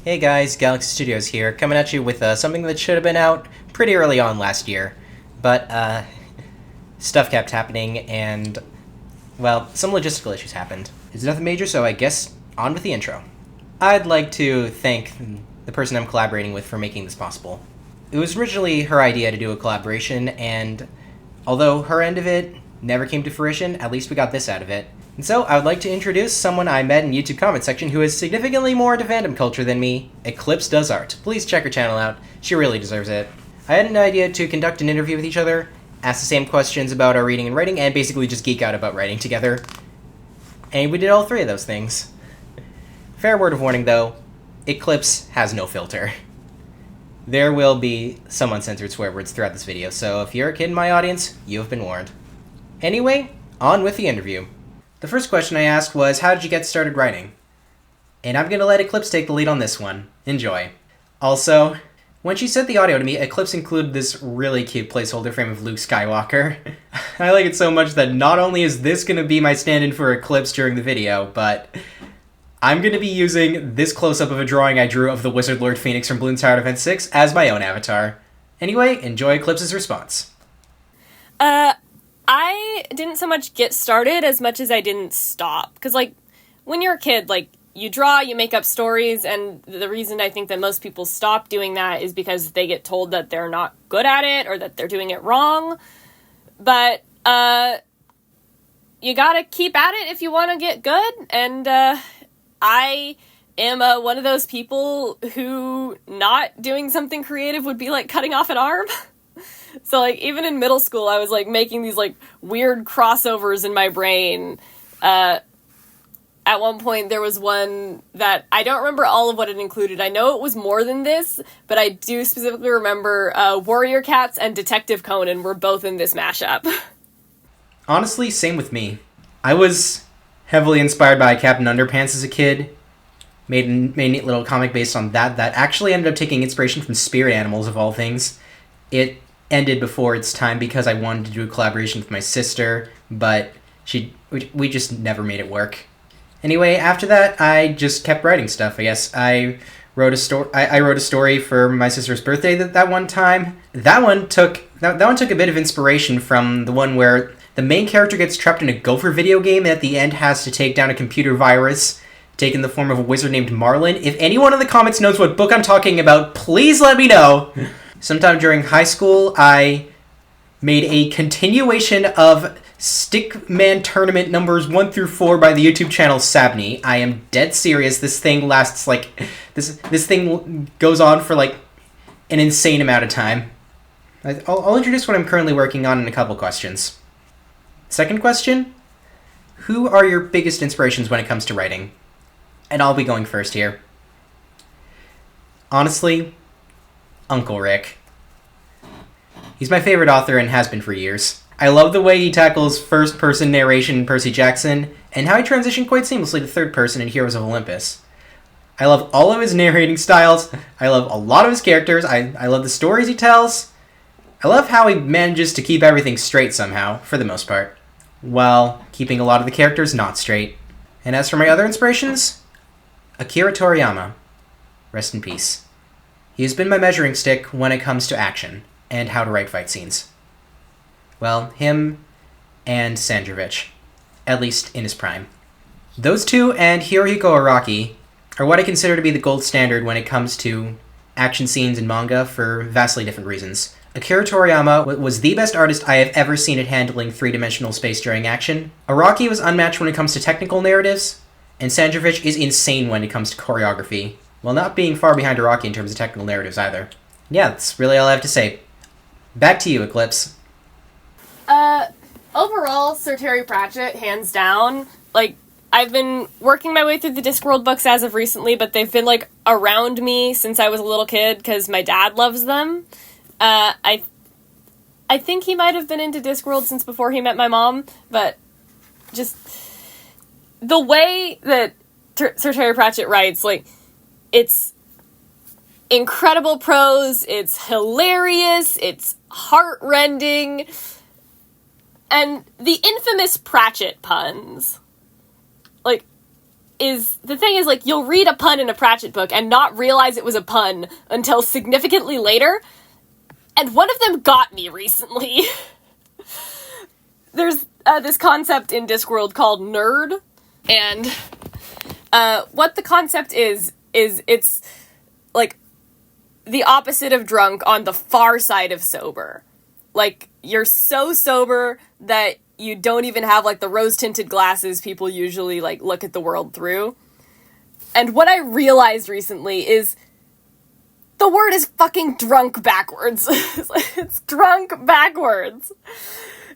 Hey guys, Galaxy Studios here, coming at you with something that should have been out pretty early on last year, but stuff kept happening and, well, some logistical issues happened. It's nothing major, so I guess on with the intro. I'd like to thank the person I'm collaborating with for making this possible. It was originally her idea to do a collaboration, and although her end of it never came to fruition, at least we got this out of it. And so, I would like to introduce someone I met in YouTube comment section who is significantly more into fandom culture than me. Eclipse does art. Please check her channel out. She really deserves it. I had an idea to conduct an interview with each other, ask the same questions about our reading and writing, and basically just geek out about writing together. And we did all three of those things. Fair word of warning though, Eclipse has no filter. There will be some uncensored swear words throughout this video, so if you're a kid in my audience, you have been warned. Anyway, on with the interview. The first question I asked was, how did you get started writing? And I'm gonna let Eclipse take the lead on this one. Enjoy. Also, when she sent the audio to me, Eclipse included this really cute placeholder frame of Luke Skywalker. I like it so much that not only is this gonna be my stand-in for Eclipse during the video, but I'm gonna be using this close-up of a drawing I drew of the Wizard Lord Phoenix from Bloons Tower Defense 6 as my own avatar. Anyway, enjoy Eclipse's response. I didn't so much get started as much as I didn't stop. Because, when you're a kid, you draw, you make up stories, and the reason I think that most people stop doing that is because they get told that they're not good at it or that they're doing it wrong. But, you gotta keep at it if you want to get good, and, I am one of those people who not doing something creative would be like cutting off an arm. So, even in middle school, I was, making these, weird crossovers in my brain. At one point, there was one that I don't remember all of what it included. I know it was more than this, but I do specifically remember Warrior Cats and Detective Conan were both in this mashup. Honestly, same with me. I was heavily inspired by Captain Underpants as a kid. Made a neat little comic based on that actually ended up taking inspiration from spirit animals, of all things. It ended before its time because I wanted to do a collaboration with my sister, but we just never made it work. Anyway, after that, I just kept writing stuff, I guess. I wrote a story for my sister's birthday that one time. That one took a bit of inspiration from the one where the main character gets trapped in a Gopher video game and at the end has to take down a computer virus taken the form of a wizard named Marlin. If anyone in the comments knows what book I'm talking about, please let me know. Sometime during high school, I made a continuation of Stickman Tournament numbers 1 through 4 by the YouTube channel Sabney. I am dead serious. This thing lasts this thing goes on for an insane amount of time. I'll introduce what I'm currently working on in a couple questions. Second question, who are your biggest inspirations when it comes to writing? And I'll be going first here. Honestly, Uncle Rick. He's my favorite author and has been for years. I love the way he tackles first-person narration in Percy Jackson, and how he transitioned quite seamlessly to third-person in Heroes of Olympus. I love all of his narrating styles, I love a lot of his characters, I love the stories he tells. I love how he manages to keep everything straight somehow, for the most part, while keeping a lot of the characters not straight. And as for my other inspirations, Akira Toriyama. Rest in peace. He has been my measuring stick when it comes to action, and how to write fight scenes. Well, him and Sandrovich, at least in his prime. Those two and Hirohiko Araki are what I consider to be the gold standard when it comes to action scenes in manga for vastly different reasons. Akira Toriyama was the best artist I have ever seen at handling three-dimensional space during action. Araki was unmatched when it comes to technical narratives, and Sandrovich is insane when it comes to choreography, while not being far behind Araki in terms of technical narratives either. Yeah, that's really all I have to say. Back to you, Eclipse. Overall, Sir Terry Pratchett, hands down. I've been working my way through the Discworld books as of recently, but they've been, around me since I was a little kid, because my dad loves them. I think he might have been into Discworld since before he met my mom, but just the way that Sir Terry Pratchett writes, it's incredible prose, it's hilarious, it's heartrending, and the infamous Pratchett puns. the thing is, like, you'll read a pun in a Pratchett book and not realize it was a pun until significantly later, and one of them got me recently. There's this concept in Discworld called nerd, and what the concept is it's, like, the opposite of drunk on the far side of sober. Like, you're so sober that you don't even have, like, the rose-tinted glasses people usually, like, look at the world through. And what I realized recently is the word is fucking drunk backwards. It's drunk backwards.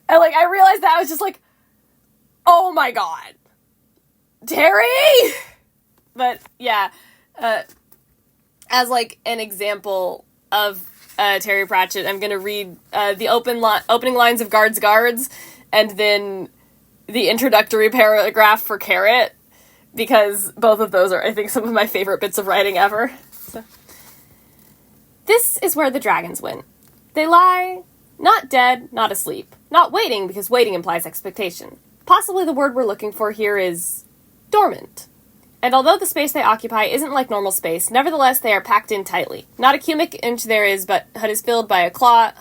And, like, I realized that I was just like, oh my god. Terry! But, yeah. As, like, an example of Terry Pratchett, I'm gonna read the opening lines of Guards, and then the introductory paragraph for Carrot, because both of those are, I think, some of my favorite bits of writing ever. So. This is where the dragons went. They lie, not dead, not asleep, not waiting, because waiting implies expectation. Possibly the word we're looking for here is dormant. And although the space they occupy isn't like normal space, nevertheless they are packed in tightly. Not a cubic inch there is, but HUD is filled by a claw,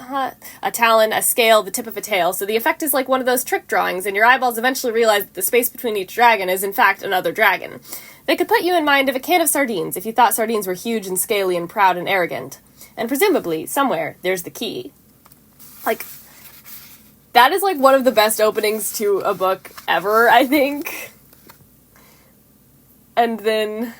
a talon, a scale, the tip of a tail, so the effect is like one of those trick drawings, and your eyeballs eventually realize that the space between each dragon is in fact another dragon. They could put you in mind of a can of sardines if you thought sardines were huge and scaly and proud and arrogant. And presumably, somewhere, there's the key. Like, that is like one of the best openings to a book ever, I think. And then,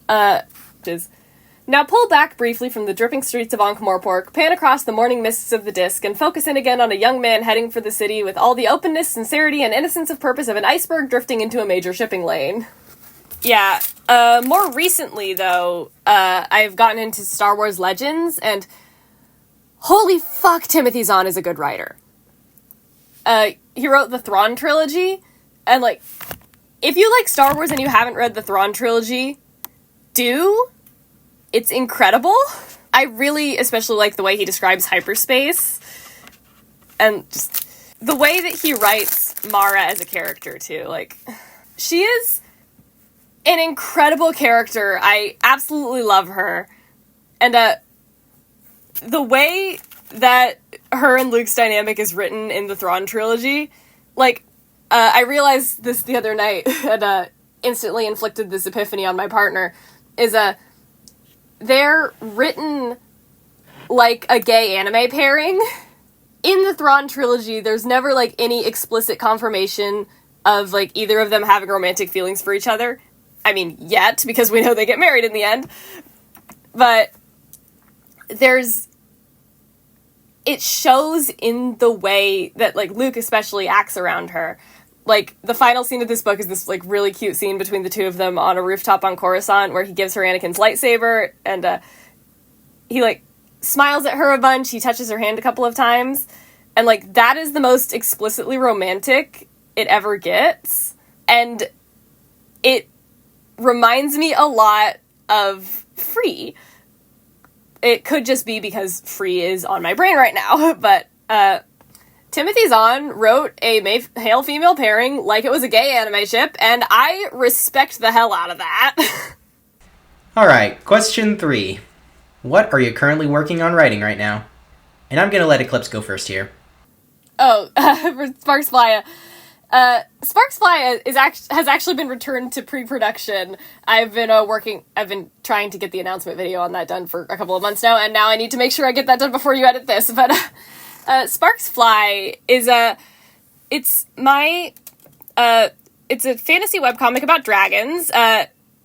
now pull back briefly from the dripping streets of Ankh-Morpork, pan across the morning mists of the Disk, and focus in again on a young man heading for the city with all the openness, sincerity, and innocence of purpose of an iceberg drifting into a major shipping lane. Yeah, more recently, though, I've gotten into Star Wars Legends, and holy fuck, Timothy Zahn is a good writer. He wrote the Thrawn trilogy, and, like, if you like Star Wars and you haven't read the Thrawn trilogy, do. It's incredible. I really especially like the way he describes hyperspace. And just the way that he writes Mara as a character, too. Like, she is an incredible character. I absolutely love her. And the way that her and Luke's dynamic is written in the Thrawn trilogy, like, I realized this the other night, and instantly inflicted this epiphany on my partner, is they're written like a gay anime pairing. In the Thrawn trilogy, there's never, like, any explicit confirmation of, like, either of them having romantic feelings for each other. I mean, yet, because we know they get married in the end. But it shows in the way that, like, Luke especially acts around her. Like, the final scene of this book is this, like, really cute scene between the two of them on a rooftop on Coruscant where he gives her Anakin's lightsaber, and he, like, smiles at her a bunch, he touches her hand a couple of times, and, like, that is the most explicitly romantic it ever gets, and it reminds me a lot of Free. It could just be because Free is on my brain right now, but, Timothy Zahn wrote a male-female pairing like it was a gay anime ship, and I respect the hell out of that. Alright, question 3. What are you currently working on writing right now? And I'm gonna let Eclipse go first here. Oh, for Sparks Fly. Sparks Fly has actually been returned to pre-production. I've been trying to get the announcement video on that done for a couple of months now, and now I need to make sure I get that done before you edit this, but, Sparks Fly is it's a fantasy webcomic about dragons,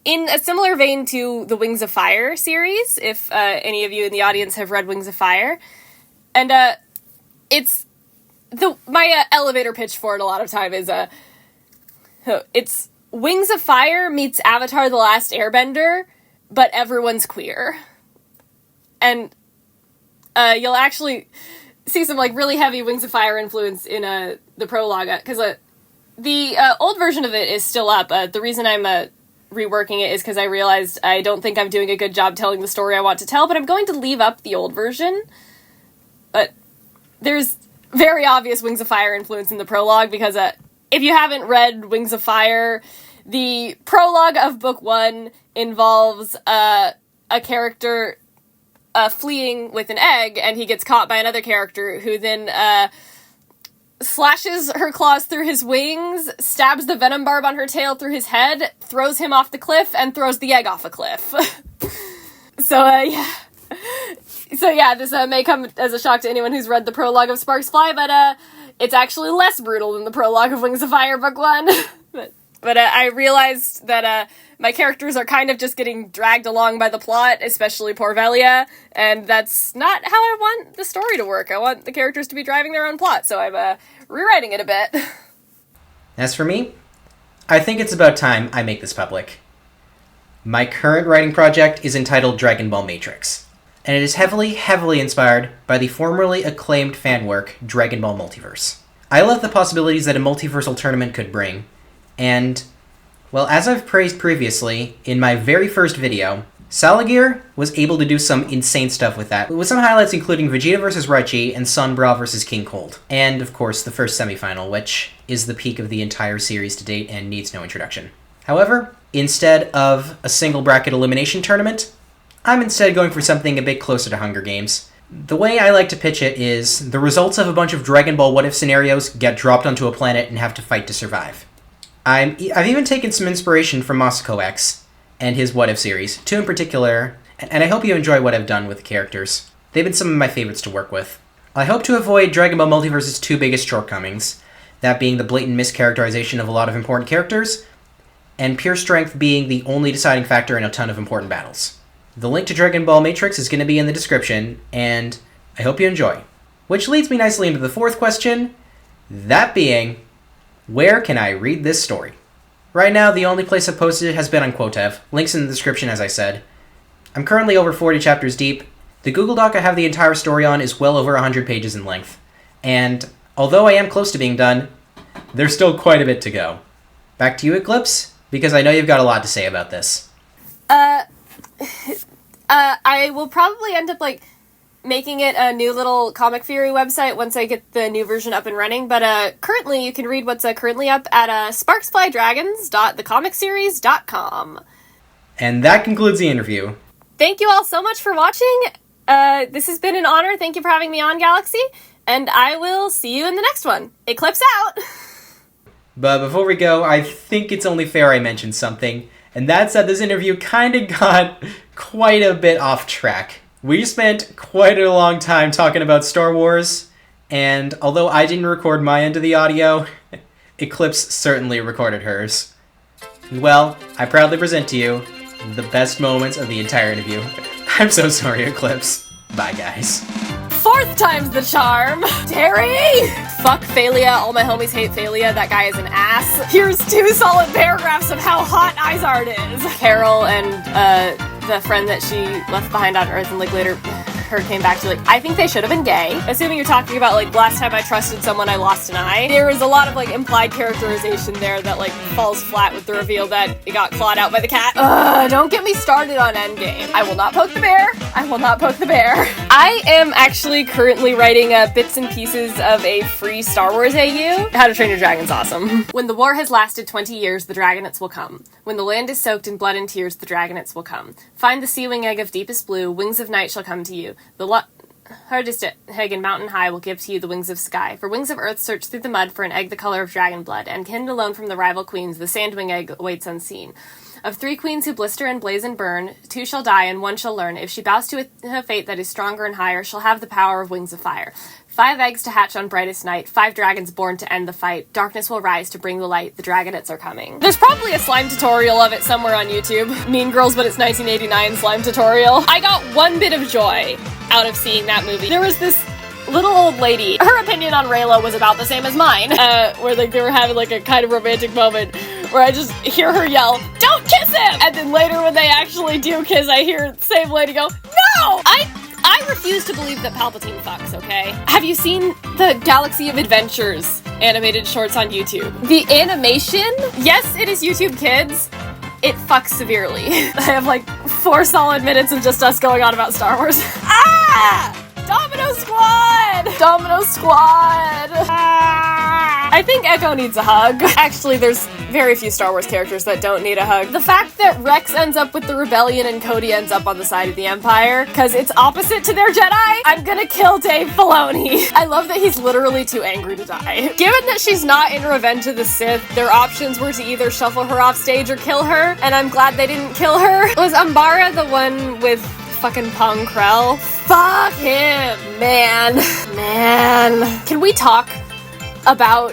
in a similar vein to the Wings of Fire series, if, any of you in the audience have read Wings of Fire. And, my elevator pitch for it a lot of time is, it's Wings of Fire meets Avatar: The Last Airbender, but everyone's queer. And, you'll actually see some, like, really heavy Wings of Fire influence in, the prologue, because, the, old version of it is still up. The reason I'm, reworking it is because I realized I don't think I'm doing a good job telling the story I want to tell, but I'm going to leave up the old version. But there's very obvious Wings of Fire influence in the prologue, because, if you haven't read Wings of Fire, The prologue of book 1 involves a character fleeing with an egg, and he gets caught by another character who then slashes her claws through his wings, stabs the venom barb on her tail through his head, throws him off the cliff, and throws the egg off a cliff. So, this may come as a shock to anyone who's read the prologue of Sparks Fly, but it's actually less brutal than the prologue of Wings of Fire book 1. But I realized that my characters are kind of just getting dragged along by the plot, especially poor Velia, and that's not how I want the story to work. I want the characters to be driving their own plot, so I'm rewriting it a bit. As for me, I think it's about time I make this public. My current writing project is entitled Dragon Ball Matrix, and it is heavily inspired by the formerly acclaimed fan work Dragon Ball Multiverse. I love the possibilities that a multiversal tournament could bring, and, well, as I've praised previously, in my very first video, Saligir was able to do some insane stuff with that, with some highlights including Vegeta vs. Raichi and Sun Bra vs. King Cold. And, of course, the first semifinal, which is the peak of the entire series to date and needs no introduction. However, instead of a single bracket elimination tournament, I'm instead going for something a bit closer to Hunger Games. The way I like to pitch it is, the results of a bunch of Dragon Ball what-if scenarios get dropped onto a planet and have to fight to survive. I've even taken some inspiration from Masako X and his What If series, 2 in particular, and I hope you enjoy what I've done with the characters. They've been some of my favorites to work with. I hope to avoid Dragon Ball Multiverse's 2 biggest shortcomings, that being the blatant mischaracterization of a lot of important characters, and pure strength being the only deciding factor in a ton of important battles. The link to Dragon Ball Matrix is going to be in the description, and I hope you enjoy. Which leads me nicely into the 4th question, that being, where can I read this story? Right now, the only place I've posted it has been on Quotev. Links in the description, as I said. I'm currently over 40 chapters deep. The Google Doc I have the entire story on is well over 100 pages in length. And although I am close to being done, there's still quite a bit to go. Back to you, Eclipse, because I know you've got a lot to say about this. I will probably end up, making it a new little comic theory website once I get the new version up and running, but currently you can read what's currently up at sparksflydragons.thecomicseries.com. And that concludes the interview. Thank you all so much for watching. This has been an honor. Thank you for having me on, Galaxy, and I will see you in the next one. Eclipse out! But before we go, I think it's only fair I mention something, and that's that this interview kinda got quite a bit off track. We spent quite a long time talking about Star Wars, and although I didn't record my end of the audio, Eclipse certainly recorded hers. Well, I proudly present to you the best moments of the entire interview. I'm so sorry, Eclipse. Bye, guys. 4th time's the charm! Terry! Fuck Phalia, all my homies hate Phalia, that guy is an ass. Here's 2 solid paragraphs of how hot Izard is! Carol and, the friend that she left behind on Earth and, later her came back to, I think they should have been gay. Assuming you're talking about, last time I trusted someone, I lost an eye. There is a lot of, implied characterization there that, falls flat with the reveal that it got clawed out by the cat. Don't get me started on Endgame. I will not poke the bear. I will not poke the bear. I am actually currently writing bits and pieces of a free Star Wars AU. How to Train Your Dragon's awesome. When the war has lasted 20 years, the Dragonets will come. When the land is soaked in blood and tears, the Dragonets will come. Find the sea wing egg of deepest blue, wings of night shall come to you. The hardest egg in mountain high will give to you the wings of sky. For wings of earth search through the mud for an egg the color of dragon blood, and hidden alone from the rival queens, the sandwing egg waits unseen. Of 3 queens who blister and blaze and burn, 2 shall die and 1 shall learn. If she bows to a fate that is stronger and higher, she'll have the power of wings of fire. 5 eggs to hatch on brightest night, 5 dragons born to end the fight. Darkness will rise to bring the light, the Dragonets are coming. There's probably a slime tutorial of it somewhere on YouTube. Mean Girls, but it's 1989 slime tutorial. I got 1 bit of joy out of seeing that movie. There was this little old lady. Her opinion on Raylo was about the same as mine. Where they were having a kind of romantic moment where I just hear her yell, "Don't kiss him!" And then later when they actually do kiss, I hear the same lady go, "No!" I refuse to believe that Palpatine fucks, okay? Have you seen the Galaxy of Adventures animated shorts on YouTube? The animation, yes, it is YouTube Kids. It fucks severely. I have 4 solid minutes of just us going on about Star Wars. Ah! Domino Squad! Domino Squad! Ah! I think Echo needs a hug. Actually, there's very few Star Wars characters that don't need a hug. The fact that Rex ends up with the rebellion and Cody ends up on the side of the Empire, because it's opposite to their Jedi, I'm gonna kill Dave Filoni. I love that he's literally too angry to die. Given that she's not in Revenge of the Sith, their options were to either shuffle her off stage or kill her, and I'm glad they didn't kill her. Was Umbara the one with fucking Pong Krell? Fuck him, man. Can we talk about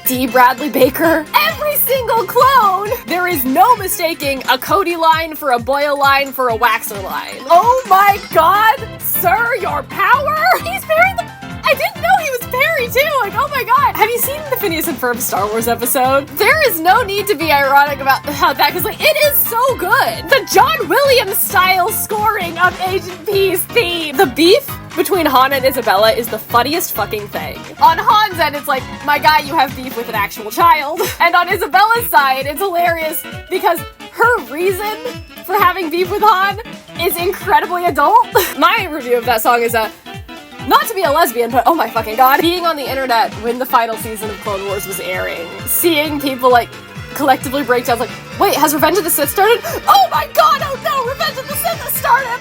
D. Bradley Baker? Every single clone! There is no mistaking a Cody line for a Boyle line for a Waxer line. Oh my god! Sir, your power? He's Perry the... I didn't know he was Perry too! Like, oh my god! Have you seen the Phineas and Ferb Star Wars episode? There is no need to be ironic about that, because, like, it is so good! The John Williams style scoring of Agent P's theme! The beef between Han and Isabella is the funniest fucking thing. On Han's end, it's like, my guy, you have beef with an actual child. And on Isabella's side, it's hilarious because her reason for having beef with Han is incredibly adult. My review of that song is not to be a lesbian, but oh my fucking god. Being on the internet when the final season of Clone Wars was airing, seeing people, like, collectively break down, like, wait, has Revenge of the Sith started? Oh my god, oh no, Revenge of the Sith has started!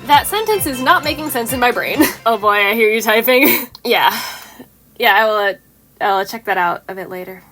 That sentence is not making sense in my brain. Oh boy, I hear you typing. Yeah, I will check that out a bit later.